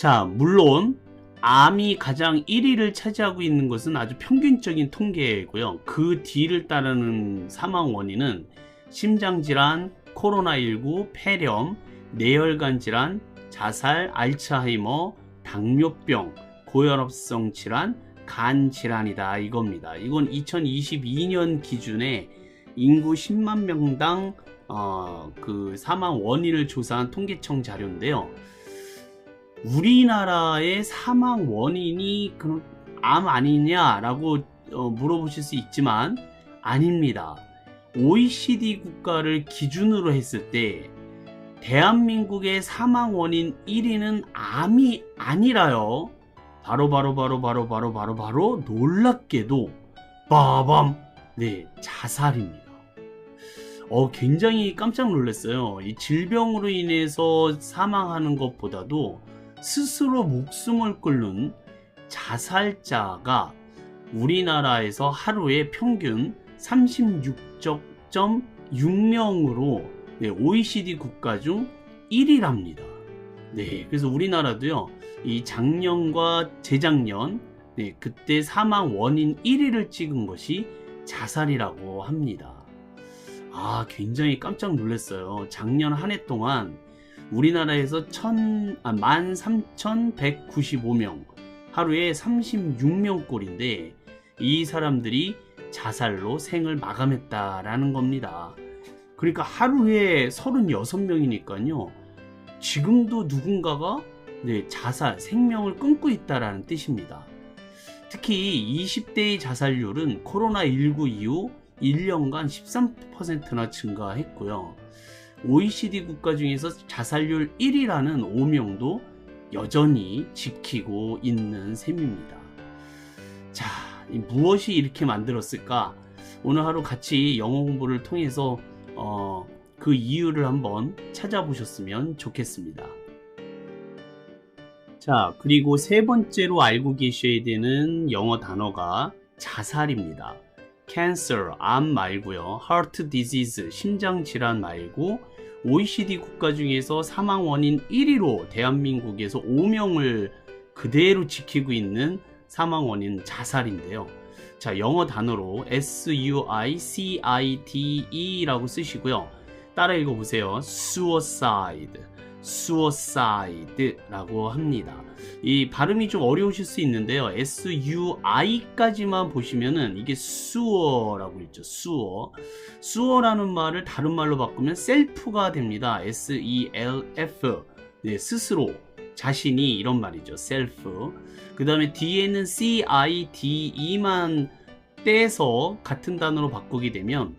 자, 물론 암이 가장 1위를 차지하고 있는 것은 아주 평균적인 통계이고요. 그 뒤를 따르는 사망 원인은 심장질환, 코로나19, 폐렴, 뇌혈관 질환, 자살, 알츠하이머, 당뇨병, 고혈압성 질환, 간 질환이다 이겁니다. 이건 2022년 기준에 인구 10만 명당 그 사망 원인을 조사한 통계청 자료인데요. 우리나라의 사망 원인이 암 아니냐라고 물어보실 수 있지만 아닙니다. OECD 국가를 기준으로 했을 때 대한민국의 사망 원인 1위는 암이 아니라요. 바로 놀랍게도 빠밤, 네, 자살입니다. 굉장히 깜짝 놀랐어요. 이 질병으로 인해서 사망하는 것보다도 스스로 목숨을 끊는 자살자가 우리나라에서 하루에 평균 36.6명으로 OECD 국가 중 1위랍니다. 네, 그래서 우리나라도요, 이 작년과 재작년, 그때 사망 원인 1위를 찍은 것이 자살이라고 합니다. 굉장히 깜짝 놀랐어요. 작년 한 해 동안 우리나라에서 13,195명, 하루에 36명 꼴인데 이 사람들이 자살로 생을 마감했다라는 겁니다. 그러니까 하루에 36명이니까요. 지금도 누군가가 자살, 생명을 끊고 있다라는 뜻입니다. 특히 20대의 자살률은 코로나19 이후 1년간 13%나 증가했고요. OECD 국가 중에서 자살률 1위라는 오명도 여전히 지키고 있는 셈입니다. 자, 무엇이 이렇게 만들었을까? 오늘 하루 같이 영어 공부를 통해서 그 이유를 한번 찾아보셨으면 좋겠습니다. 자, 그리고 세 번째로 알고 계셔야 되는 영어 단어가 자살입니다. cancer, 암 말고요. heart disease, 심장질환 말고 OECD 국가 중에서 사망 원인 1위로 대한민국에서 5명을 그대로 지키고 있는 사망 원인 자살인데요. 자, 영어 단어로 suicide 라고 쓰시고요. 따라 읽어보세요. suicide 라고 합니다. 이 발음이 좀 어려우실 수 있는데요. SUI까지만 보시면은 이게 수어라고 있죠. 수어라는 말을 다른 말로 바꾸면 셀프가 됩니다. SELF. 네, 스스로, 자신이, 이런 말이죠. 셀프. 그 다음에 뒤에는 CIDE만 떼서 같은 단어로 바꾸게 되면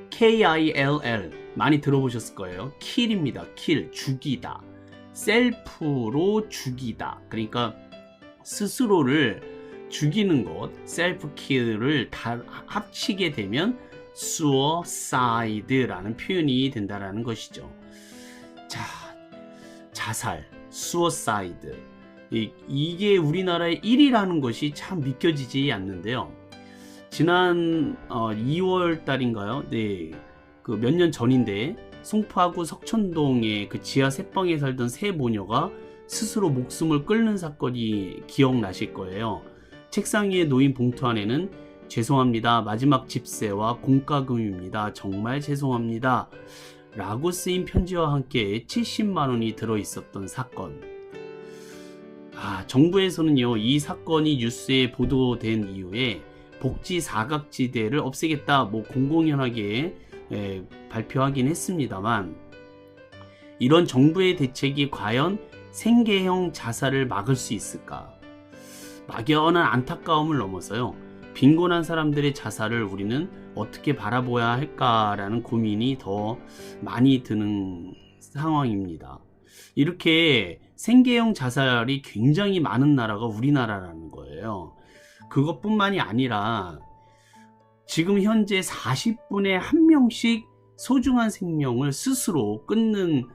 KILL, 많이 들어보셨을 거예요. kill입니다. kill, 죽이다. 셀프로 죽이다. 그러니까 스스로를 죽이는 것, 셀프 킬을 다 합치게 되면 suicide라는 표현이 된다라는 것이죠. 자, 자살, suicide. 이게 우리나라의 1위라는 것이 참 믿겨지지 않는데요. 지난 2월 달인가요? 네, 그 몇 년 전인데 송파구 석천동의 그 지하 새방에 살던 세 모녀가 스스로 목숨을 끊는 사건이 기억나실 거예요. 책상 위에 놓인 봉투 안에는 죄송합니다. 마지막 집세와 공과금입니다. 정말 죄송합니다. 라고 쓰인 편지와 함께 70만 원이 들어있었던 사건. 정부에서는요, 이 사건이 뉴스에 보도된 이후에 복지 사각지대를 없애겠다, 공공연하게 발표하긴 했습니다만, 이런 정부의 대책이 과연 생계형 자살을 막을 수 있을까? 막연한 안타까움을 넘어서요, 빈곤한 사람들의 자살을 우리는 어떻게 바라봐야 할까라는 고민이 더 많이 드는 상황입니다. 이렇게 생계형 자살이 굉장히 많은 나라가 우리나라라는 거예요. 그것뿐만이 아니라 지금 현재 40분에 1명씩 소중한 생명을 스스로 끊는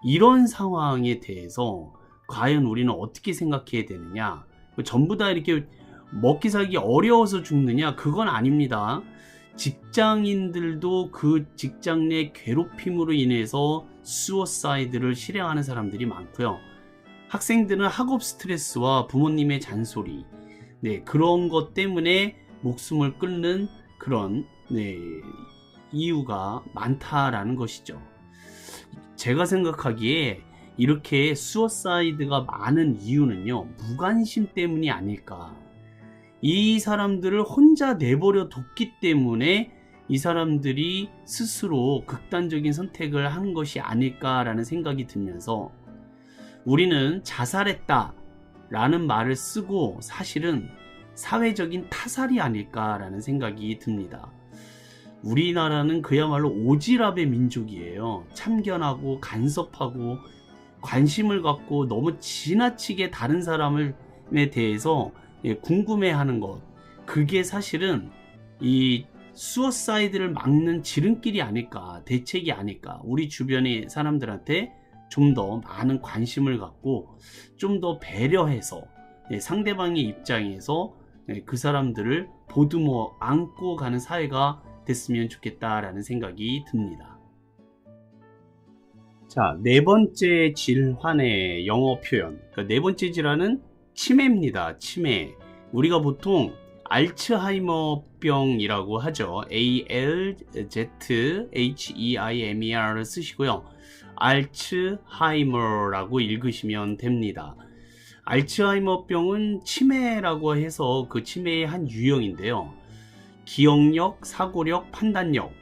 이런 상황에 대해서 과연 우리는 어떻게 생각해야 되느냐? 전부 다 이렇게 먹기 살기 어려워서 죽느냐? 그건 아닙니다. 직장인들도 그 직장 내 괴롭힘으로 인해서 수어사이드를 실행하는 사람들이 많고요. 학생들은 학업 스트레스와 부모님의 잔소리, 네, 그런 것 때문에 목숨을 끊는 그런 이유가 많다라는 것이죠. 제가 생각하기에 이렇게 수어사이드가 많은 이유는요, 무관심 때문이 아닐까. 이 사람들을 혼자 내버려 뒀기 때문에 이 사람들이 스스로 극단적인 선택을 한 것이 아닐까라는 생각이 들면서, 우리는 자살했다 라는 말을 쓰고 사실은 사회적인 타살이 아닐까라는 생각이 듭니다. 우리나라는 그야말로 오지랖의 민족이에요. 참견하고 간섭하고 관심을 갖고 너무 지나치게 다른 사람에 대해서 궁금해하는 것, 그게 사실은 이 수어사이드를 막는 지름길이 아닐까, 대책이 아닐까. 우리 주변의 사람들한테 좀 더 많은 관심을 갖고 좀 더 배려해서 상대방의 입장에서 그 사람들을 보듬어 안고 가는 사회가 됐으면 좋겠다라는 생각이 듭니다. 자, 네 번째 질환의 영어 표현. 그러니까 네 번째 질환은 치매입니다. 치매. 우리가 보통 알츠하이머병이라고 하죠. ALZHEIMER를 쓰시고요. 알츠하이머라고 읽으시면 됩니다. 알츠하이머병은 치매라고 해서 그 치매의 한 유형인데요. 기억력, 사고력, 판단력,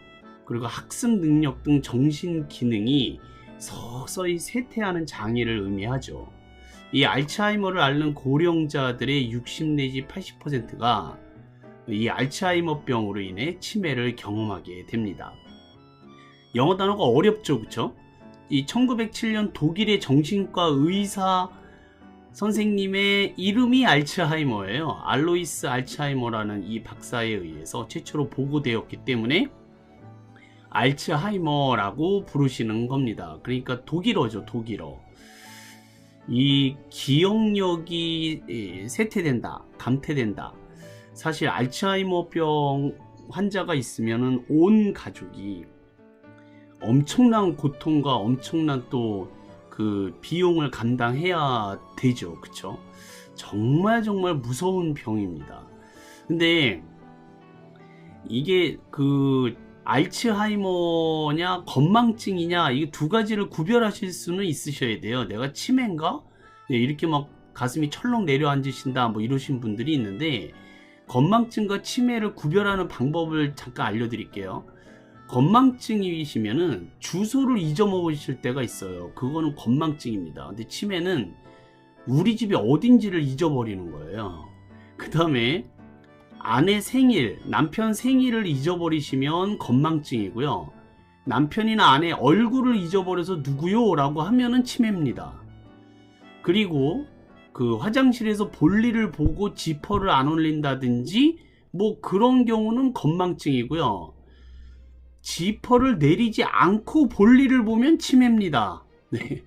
그리고 학습 능력 등 정신 기능이 서서히 쇠퇴하는 장애를 의미하죠. 이 알츠하이머를 앓는 고령자들의 60 내지 80%가 이 알츠하이머병으로 인해 치매를 경험하게 됩니다. 영어 단어가 어렵죠, 그쵸? 이 1907년 독일의 정신과 의사 선생님의 이름이 알츠하이머예요. 알로이스 알츠하이머라는 이 박사에 의해서 최초로 보고되었기 때문에 알츠하이머라고 부르시는 겁니다. 그러니까 독일어죠, 독일어. 이 기억력이 쇠퇴된다, 감퇴된다. 사실 알츠하이머병 환자가 있으면은 온 가족이 엄청난 고통과 엄청난 또 그 비용을 감당해야 되죠, 그쵸? 정말 무서운 병입니다. 근데 이게 그 알츠하이머냐 건망증이냐, 이 두 가지를 구별하실 수는 있으셔야 돼요. 내가 치매인가? 이렇게 막 가슴이 철렁 내려앉으신다 뭐 이러신 분들이 있는데, 건망증과 치매를 구별하는 방법을 잠깐 알려드릴게요. 건망증이시면은 주소를 잊어먹으실 때가 있어요. 그거는 건망증입니다. 근데 치매는 우리 집이 어딘지를 잊어버리는 거예요. 그 다음에 아내 생일, 남편 생일을 잊어버리시면 건망증이고요. 남편이나 아내 얼굴을 잊어버려서 누구요? 라고 하면은 치매입니다. 그리고 그 화장실에서 볼일을 보고 지퍼를 안 올린다든지 뭐 그런 경우는 건망증이고요. 지퍼를 내리지 않고 볼일을 보면 치매입니다. 네.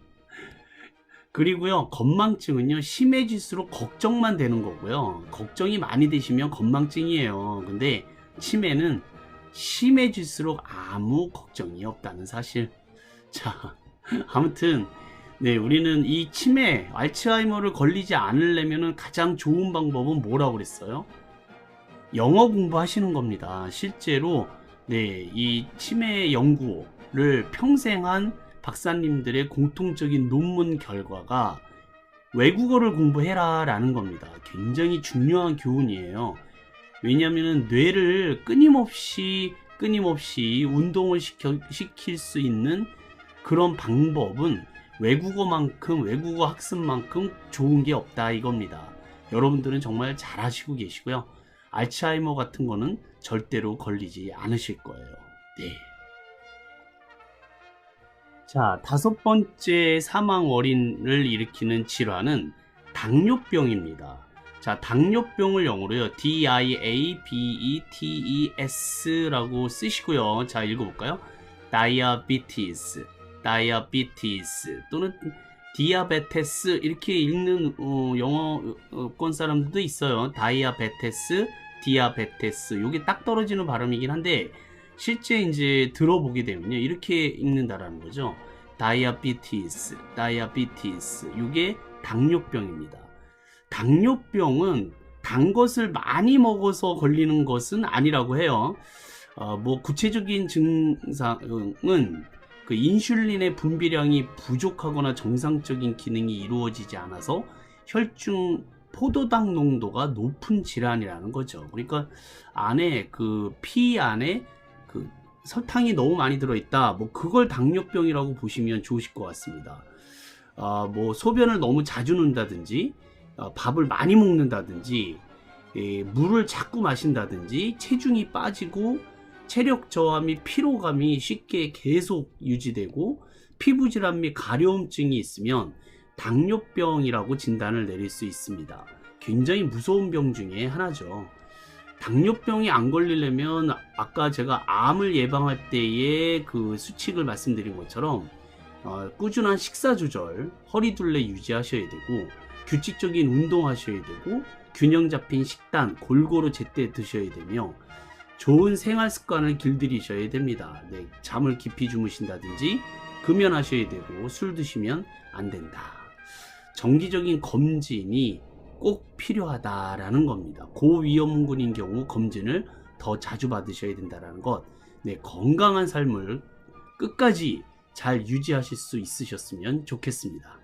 그리고요, 건망증은요, 심해질수록 걱정만 되는 거고요. 걱정이 많이 되시면 건망증이에요. 근데 치매는 심해질수록 아무 걱정이 없다는 사실. 자, 아무튼 우리는 이 치매, 알츠하이머를 걸리지 않으려면 가장 좋은 방법은 뭐라고 그랬어요? 영어 공부하시는 겁니다. 실제로 이 치매 연구를 평생 한 박사님들의 공통적인 논문 결과가 외국어를 공부해라 라는 겁니다. 굉장히 중요한 교훈이에요. 왜냐하면 뇌를 끊임없이 운동을 시킬 수 있는 그런 방법은 외국어 학습만큼 좋은 게 없다 이겁니다. 여러분들은 정말 잘 하시고 계시고요. 알츠하이머 같은 거는 절대로 걸리지 않으실 거예요. 네. 자, 다섯 번째 사망 원인을 일으키는 질환은 당뇨병입니다. 자, 당뇨병을 영어로요, diabetes 라고 쓰시고요. 자, 읽어볼까요? diabetes 또는 디아베테스 이렇게 읽는 영어권 사람들도 있어요. 디아베테스 요게 딱 떨어지는 발음이긴 한데 실제 이제 들어보게 되면요, 이렇게 읽는다라는 거죠. 다이아비티스 요게 당뇨병입니다. 당뇨병은 단 것을 많이 먹어서 걸리는 것은 아니라고 해요. 뭐 구체적인 증상은 그 인슐린의 분비량이 부족하거나 정상적인 기능이 이루어지지 않아서 혈중 포도당 농도가 높은 질환이라는 거죠. 그러니까 안에 그 피 안에 그 설탕이 너무 많이 들어있다. 뭐 그걸 당뇨병이라고 보시면 좋으실 것 같습니다. 뭐 소변을 너무 자주 넣는다든지, 밥을 많이 먹는다든지, 물을 자꾸 마신다든지, 체중이 빠지고 체력 저하 및 피로감이 쉽게 계속 유지되고 피부 질환 및 가려움증이 있으면 당뇨병이라고 진단을 내릴 수 있습니다. 굉장히 무서운 병 중에 하나죠. 당뇨병이 안 걸리려면 아까 제가 암을 예방할 때의 그 수칙을 말씀드린 것처럼 꾸준한 식사 조절, 허리둘레 유지하셔야 되고, 규칙적인 운동하셔야 되고, 균형 잡힌 식단 골고루 제때 드셔야 되며, 좋은 생활 습관을 길들이셔야 됩니다. 네, 잠을 깊이 주무신다든지 금연하셔야 되고, 술 드시면 안 된다. 정기적인 검진이 꼭 필요하다라는 겁니다. 고위험군인 경우 검진을 더 자주 받으셔야 된다는 것. 네, 건강한 삶을 끝까지 잘 유지하실 수 있으셨으면 좋겠습니다.